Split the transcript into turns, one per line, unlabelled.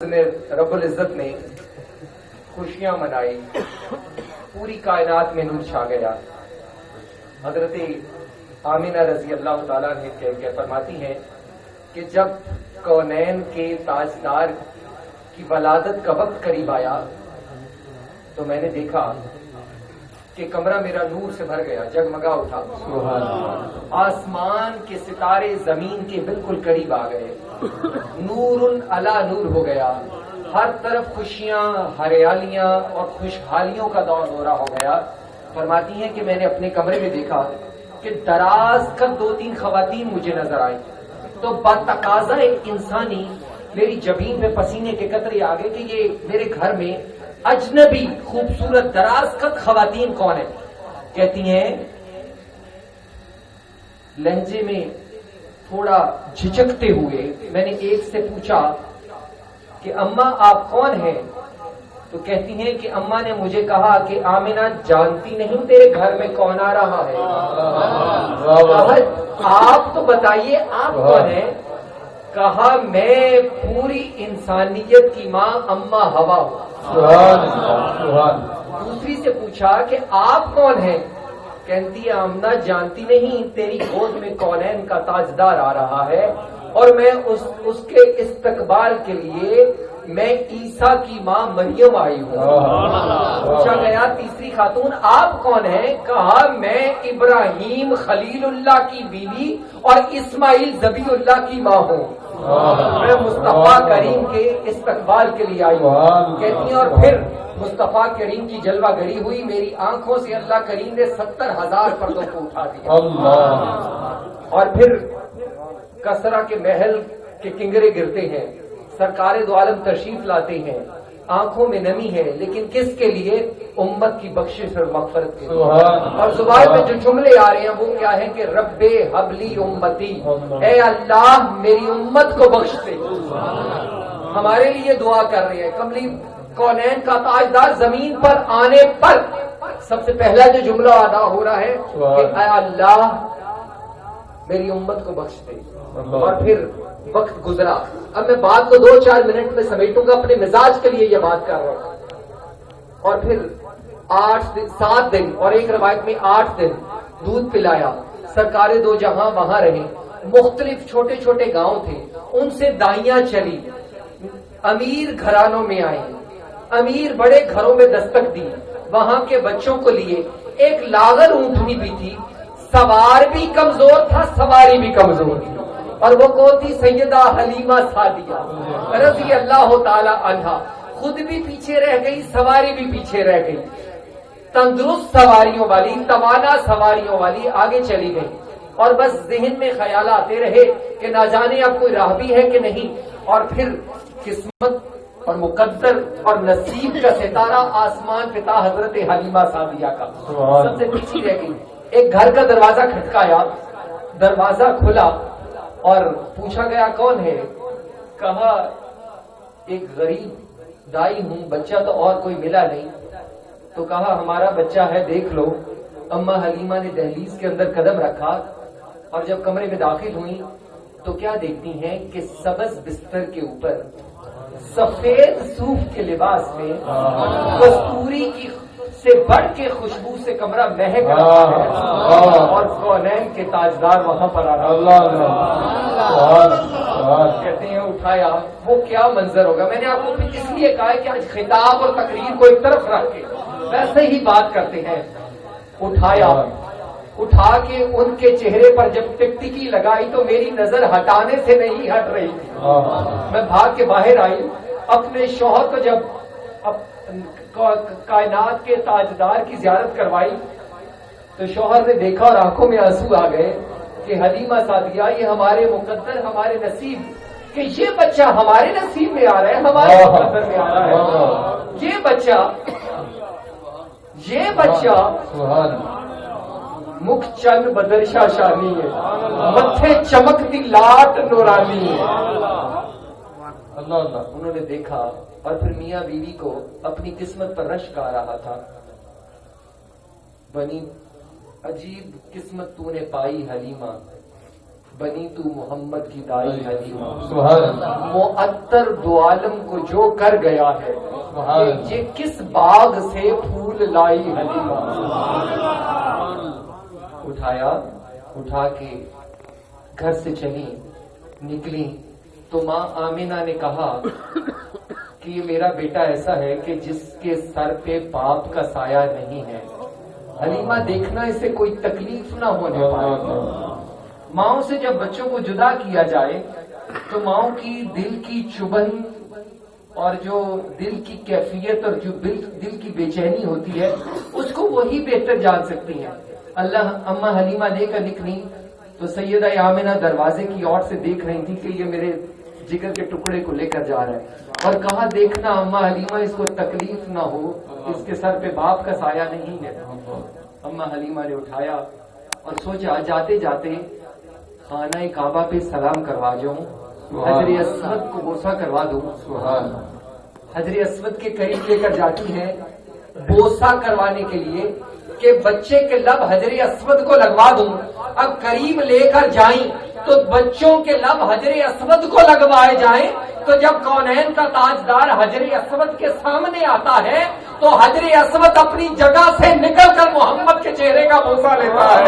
نے رب العزت نے خوشیاں منائی، پوری کائنات میں نور چھا گیا۔ حضرت آمینہ رضی اللہ تعالیٰ نے فرماتی ہیں کہ جب کونین کے تاجدار کی ولادت کا وقت قریب آیا تو میں نے دیکھا کہ کمرہ میرا نور سے بھر گیا، جگمگا اٹھا۔ آسمان کے ستارے زمین کے بالکل قریب آ گئے، نور علی نور ہو گیا، ہر طرف خوشیاں، ہریالیاں اور خوشحالیوں کا دور دورہ ہو گیا۔ فرماتی ہیں کہ میں نے اپنے کمرے میں دیکھا کہ دراز کا 2-3 خواتین مجھے نظر آئی، تو بتقاضا انسانی میری جبین میں پسینے کے قطرے آ گئے کہ یہ میرے گھر میں اجنبی خوبصورت دراز قد خواتین کون ہیں؟ کہتی ہیں لہجے میں تھوڑا جھجکتے ہوئے میں نے ایک سے پوچھا کہ اماں آپ کون ہیں؟ تو کہتی ہیں کہ اماں نے مجھے کہا کہ آمینہ جانتی نہیں تیرے گھر میں کون آ رہا ہے؟ آپ تو بتائیے آپ کون ہیں؟ کہا میں پوری انسانیت کی ماں اماں ہوا ہوں۔ دوسری سے پوچھا کہ آپ کون ہیں؟ کہتی ہے آمنہ جانتی نہیں تیری گود میں کونین کا تاجدار آ رہا ہے، اور میں اس کے استقبال کے لیے میں عیسیٰ کی ماں مریم آئی ہوں۔ پوچھا گیا تیسری خاتون آپ کون ہیں؟ کہا میں ابراہیم خلیل اللہ کی بیوی اور اسماعیل ذبیح اللہ کی ماں ہوں، میں مصطفیٰ کریم کے استقبال کے لیے آئی ہوں۔ کہتی ہیں اور پھر مصطفیٰ کریم کی جلوہ گری ہوئی، میری آنکھوں سے اللہ کریم نے 70,000 پردوں کو اٹھا دیا۔ اور پھر کسرا کے محل کے کنگرے گرتے ہیں، سرکار دو عالم تشریف لاتے ہیں، آنکھوں میں نمی ہے، لیکن کس کے لیے؟ امت کی بخشش اور مغفرت کے لیے۔ اور زبان میں جو جملے آ رہے ہیں وہ کیا ہے کہ رب حبلی امتی، اے اللہ میری امت کو بخش دے۔ ہمارے لیے دعا کر رہے ہیں۔ کملی کونین کا تاجدار زمین پر آنے پر سب سے پہلا جو جملہ ادا ہو رہا ہے کہ اے اللہ میری امت کو بخش دے۔ اور پھر وقت گزرا، اب میں بات کو 2-4 منٹ میں سمیٹوں گا، اپنے مزاج کے لیے یہ بات کر رہا ہوں۔ اور پھر 7 دن اور ایک روایت میں 8 دن دودھ پلایا، سرکار دو جہاں وہاں رہے، مختلف چھوٹے چھوٹے گاؤں تھے، ان سے دائیاں چلی، امیر گھرانوں میں آئے، امیر بڑے گھروں میں دستک دی، وہاں کے بچوں کو لیے ایک لاغر اونٹنی بھی تھی، سوار بھی کمزور تھا سواری بھی کمزور تھی، اور وہ کون تھی؟ سیدہ حلیمہ سعدیہ رضی اللہ تعالی عنہا، خود بھی پیچھے رہ گئی، سواری بھی پیچھے رہ گئی، تندرست سواریوں والی، توانا سواریوں والی آگے چلی گئی، اور بس ذہن میں خیال آتے رہے کہ نہ جانے اب کوئی راہ بھی ہے کہ نہیں۔ اور پھر قسمت اور مقدر اور نصیب کا ستارہ آسمان پتا حضرت حلیمہ سعدیہ کا سب سے پیچھے رہ گئی۔ ایک گھر کا دروازہ کھٹکایا، دروازہ کھلا اور پوچھا گیا کون ہے؟ کہا ایک غریب دائی ہوں، بچہ تو اور کوئی ملا نہیں۔ تو کہا ہمارا بچہ ہے دیکھ لو۔ اماں حلیمہ نے دہلیز کے اندر قدم رکھا اور جب کمرے میں داخل ہوئی تو کیا دیکھتی ہیں کہ سبز بستر کے اوپر سفید صوف کے لباس میں کستوری کی سے بڑھ کے خوشبو سے کمرہ مہک رہا ہے، اور کونین کے تاجدار وہاں پر آ رہا ہے۔ کہتے ہیں اٹھایا، وہ کیا منظر ہوگا؟ میں نے آپ کو اس لیے کہا ہے کہ آج خطاب اور تقریر کو ایک طرف رکھ کے ویسے ہی بات کرتے ہیں۔ اٹھایا، اٹھا کے ان کے چہرے پر جب ٹکٹکی لگائی تو میری نظر ہٹانے سے نہیں ہٹ رہی تھی۔ میں بھاگ کے باہر آئی، اپنے شوہر کو جب کائنات کے تاجدار کی زیارت کروائی تو شوہر نے دیکھا اور آنکھوں میں آنسو آ گئے کہ حلیمہ سعدیہ یہ ہمارے مقدر، ہمارے نصیب، کہ یہ بچہ ہمارے نصیب میں آ رہا ہے، ہمارے مقدر میں آ رہا ہے۔ یہ بچہ مکھ چند بدرشا شانی ہے، متھے چمکتی لاٹ نورانی ہے۔ انہوں نے دیکھا اور پھر میاں بیوی کو اپنی قسمت پر رشک آ رہا تھا۔ بنی عجیب قسمت تو نے پائی حلیمہ، بنی تو محمد کی دائی حلیمہ،
سبحان اللہ،
معطر دو عالم کو جو کر گیا ہے، یہ کس باغ سے پھول لائی حلیمہ۔ اٹھایا، اٹھا کے گھر سے چلی، نکلی تو ماں آمینہ نے کہا کہ یہ میرا بیٹا ایسا ہے کہ جس کے سر پہ باپ کا سایہ نہیں ہے، حلیمہ دیکھنا اسے کوئی تکلیف نہ ہونے پائے۔ ماؤں سے جب بچوں کو جدا کیا جائے تو ماؤں کی دل کی چبھن اور جو دل کی کیفیت اور جو دل کی بے چینی ہوتی ہے اس کو وہی بہتر جان سکتی ہیں۔ اللہ اماں حلیمہ لے کر نکلی تو سیدہ آمنہ دروازے کی اور سے دیکھ رہی تھی کہ یہ میرے جگر کے ٹکڑے کو لے کر جا رہا ہے، اور کہا دیکھنا اماں حلیمہ اس کو تکلیف نہ ہو، اس کے سر پہ باپ کا سایہ نہیں ہے۔ اماں حلیمہ نے اٹھایا اور سوچا جاتے جاتے خانہ کعبہ پہ سلام کروا جاؤں، حجر اسود کو بوسہ کروا دوں۔ حجر اسود کے قریب لے کر جاتی ہے بوسہ کروانے کے لیے کہ بچے کے لب حجر اسود کو لگوا دوں۔ اب قریب لے کر جائیں تو بچوں کے لب حجر اسود کو لگوائے جائیں تو جب کونین کا تاجدار حجر اسود کے سامنے آتا ہے تو حجر اسود اپنی جگہ سے نکل کر محمد کے چہرے کا بوسہ لیتا ہے۔